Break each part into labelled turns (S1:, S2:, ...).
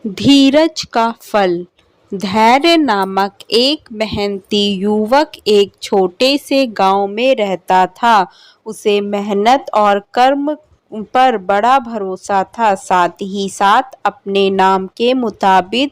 S1: धीरज का फल। धैर्य नामक एक मेहनती युवक एक छोटे से गांव में रहता था। उसे मेहनत और कर्म पर बड़ा भरोसा था। साथ ही साथ अपने नाम के मुताबिक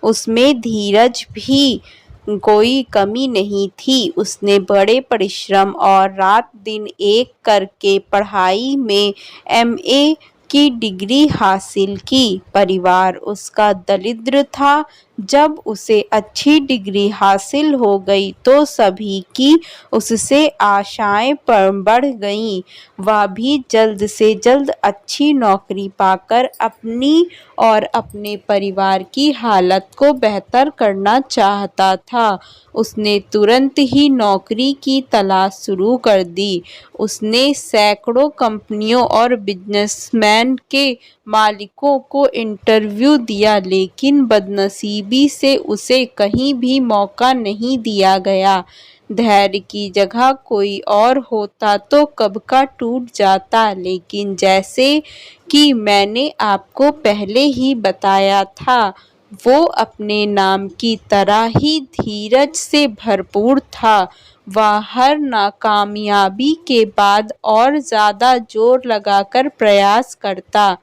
S1: उसमें धीरज भी कोई कमी नहीं थी। उसने बड़े परिश्रम और रात दिन एक करके पढ़ाई में एमए की डिग्री हासिल की। परिवार उसका दरिद्र था। जब उसे अच्छी डिग्री हासिल हो गई तो सभी की उससे आशाएं बढ़ गईं। वह भी जल्द से जल्द अच्छी नौकरी पाकर अपनी और अपने परिवार की हालत को बेहतर करना चाहता था। उसने तुरंत ही नौकरी की तलाश शुरू कर दी। उसने सैकड़ों कंपनियों और बिजनेसमैन के मालिकों को इंटरव्यू दिया, लेकिन बदनसीबी से उसे कहीं भी मौका नहीं दिया गया। धैर्य की जगह कोई और होता तो कब का टूट जाता, लेकिन जैसे कि मैंने आपको पहले ही बताया था, वो अपने नाम की तरह ही धीरज से भरपूर था। वह हर नाकामयाबी के बाद और ज़्यादा जोर लगाकर प्रयास करता।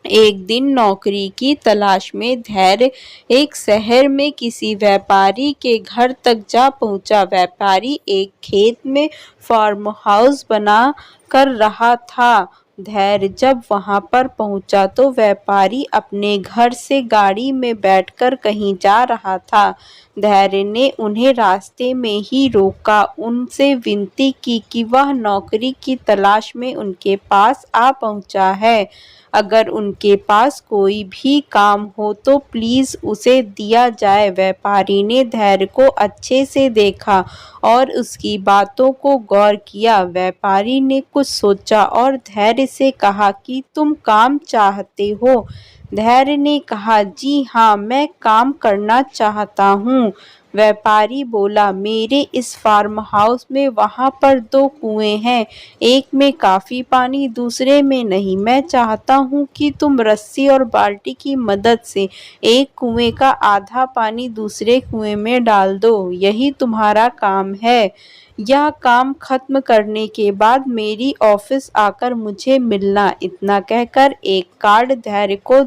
S1: एक दिन नौकरी की तलाश में धैर्य एक शहर में किसी व्यापारी के घर तक जा पहुंचा। व्यापारी एक खेत में फार्म हाउस बना कर रहा था। धैर्य जब वहां पर पहुंचा तो व्यापारी अपने घर से गाड़ी में बैठकर कहीं जा रहा था। धैर्य ने उन्हें रास्ते में ही रोका, उनसे विनती की कि वह नौकरी की तलाश में उनके पास आ पहुंचा है। अगर उनके पास कोई भी काम हो तो प्लीज उसे दिया जाए। व्यापारी ने धैर्य को अच्छे से देखा और उसकी बातों को गौर किया। व्यापारी ने कुछ सोचा और धैर्य से कहा कि तुम काम चाहते हो? धैर्य ने कहा, जी हाँ, मैं काम करना चाहता हूँ। व्यापारी बोला, मेरे इस फार्म हाउस में वहाँ पर 2 कुएं हैं, एक में काफी पानी, दूसरे में नहीं। मैं चाहता हूँ कि तुम रस्सी और बाल्टी की मदद से एक कुएं का आधा पानी दूसरे कुएं में डाल दो। यही तुम्हारा काम है। यह काम खत्म करने के बाद मेरी ऑफिस आकर मुझे मिलना। इतना कहकर एक कार्ड धैर्य को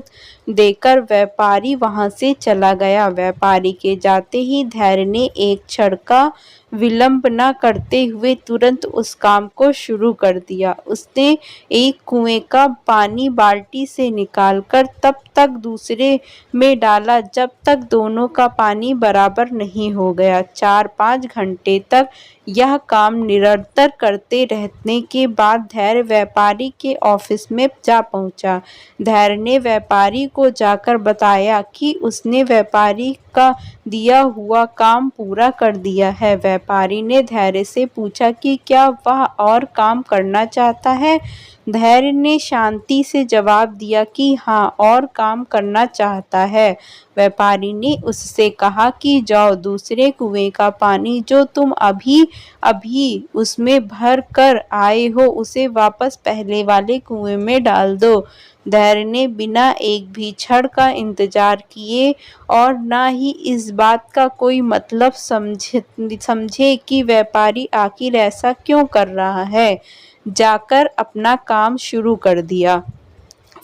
S1: देकर व्यापारी वहां से चला गया। व्यापारी के जाते ही धैर्य ने एक क्षण का विलंब न करते हुए तुरंत उस काम को शुरू कर दिया। उसने एक कुएं का पानी बाल्टी से निकालकर तब तक दूसरे में डाला जब तक दोनों का पानी बराबर नहीं हो गया। 4-5 घंटे तक यह काम निरंतर करते रहने के बाद धैर्य व्यापारी के ऑफिस में जा पहुंचा। धैर्य ने व्यापारी को जाकर बताया कि उसने व्यापारी का दिया हुआ काम पूरा कर दिया है। व्यापारी ने धैर्य से पूछा कि क्या वह और काम करना चाहता है। धैर्य ने शांति से जवाब दिया कि हाँ, और काम करना चाहता है। व्यापारी ने उससे कहा कि जाओ, दूसरे कुएं का पानी जो तुम अभी अभी उसमें भर कर आए हो उसे वापस पहले वाले कुएं में डाल दो। धैर्य ने बिना एक भी क्षण का इंतजार किए और न ही इस बात का कोई मतलब समझे कि व्यापारी आखिर ऐसा क्यों कर रहा है, जाकर अपना काम शुरू कर दिया।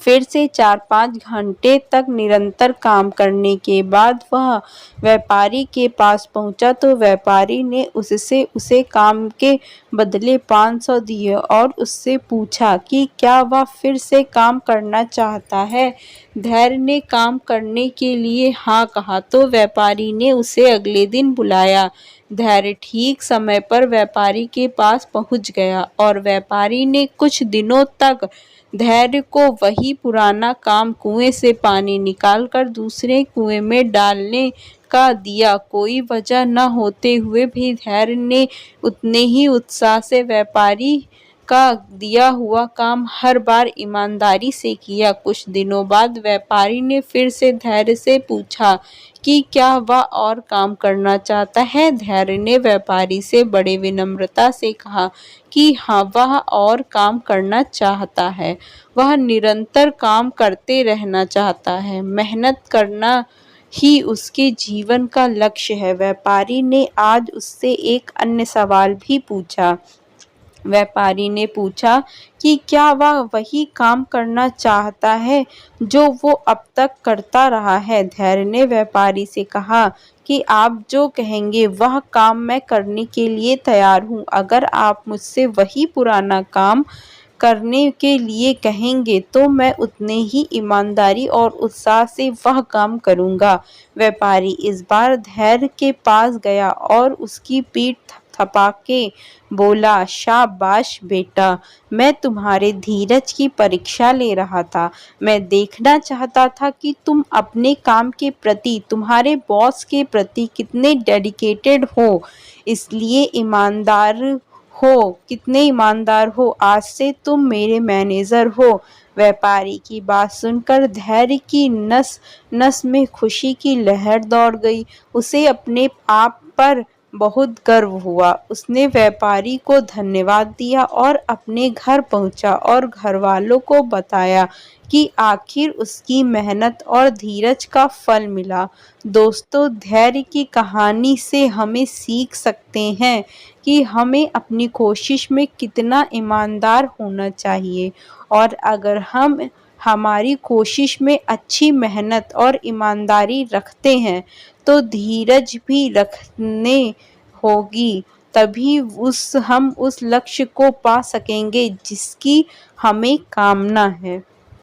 S1: फिर से 4-5 घंटे तक निरंतर काम करने के बाद वह व्यापारी के पास पहुंचा तो व्यापारी ने उससे उसे काम के बदले 500 दिए और उससे पूछा कि क्या वह फिर से काम करना चाहता है। धैर्य ने काम करने के लिए हाँ कहा तो व्यापारी ने उसे अगले दिन बुलाया। धैर्य ठीक समय पर व्यापारी के पास पहुंच गया और व्यापारी ने कुछ दिनों तक धैर्य को वही पुराना काम कुएं से पानी निकालकर दूसरे कुएं में डालने का दिया। कोई वजह न होते हुए भी धैर्य ने उतने ही उत्साह से व्यापारी का दिया हुआ काम हर बार ईमानदारी से किया। कुछ दिनों बाद व्यापारी ने फिर से धैर्य से पूछा कि क्या वह और काम करना चाहता है। धैर्य ने व्यापारी से बड़े विनम्रता से कहा कि हाँ, वह और काम करना चाहता है। वह निरंतर काम करते रहना चाहता है। मेहनत करना ही उसके जीवन का लक्ष्य है। व्यापारी ने आज उससे एक अन्य सवाल भी पूछा। व्यापारी ने पूछा कि क्या वह वही काम करना चाहता है जो वो अब तक करता रहा है। धैर्य ने व्यापारी से कहा कि आप जो कहेंगे वह काम मैं करने के लिए तैयार हूँ। अगर आप मुझसे वही पुराना काम करने के लिए कहेंगे तो मैं उतने ही ईमानदारी और उत्साह से वह काम करूँगा। व्यापारी इस बार धैर्य के पास गया और उसकी पीठ थपथपा के बोला, शाबाश बेटा, मैं तुम्हारे धीरज की परीक्षा ले रहा था। मैं देखना चाहता था कि तुम अपने काम के प्रति, तुम्हारे बॉस के प्रति कितने डेडिकेटेड हो, इसलिए कितने ईमानदार हो। आज से तुम मेरे मैनेजर हो। व्यापारी की बात सुनकर धैर्य की नस नस में खुशी की लहर दौड़ गई। उसे अपने आप पर बहुत गर्व हुआ। उसने व्यापारी को धन्यवाद दिया और अपने घर पहुंचा और घरवालों को बताया कि आखिर उसकी मेहनत और धीरज का फल मिला। दोस्तों, धैर्य की कहानी से हमें सीख सकते हैं कि हमें अपनी कोशिश में कितना ईमानदार होना चाहिए, और अगर हम हमारी कोशिश में अच्छी मेहनत और ईमानदारी रखते हैं तो धीरज भी रखने होगी, तभी हम उस लक्ष्य को पा सकेंगे जिसकी हमें कामना है।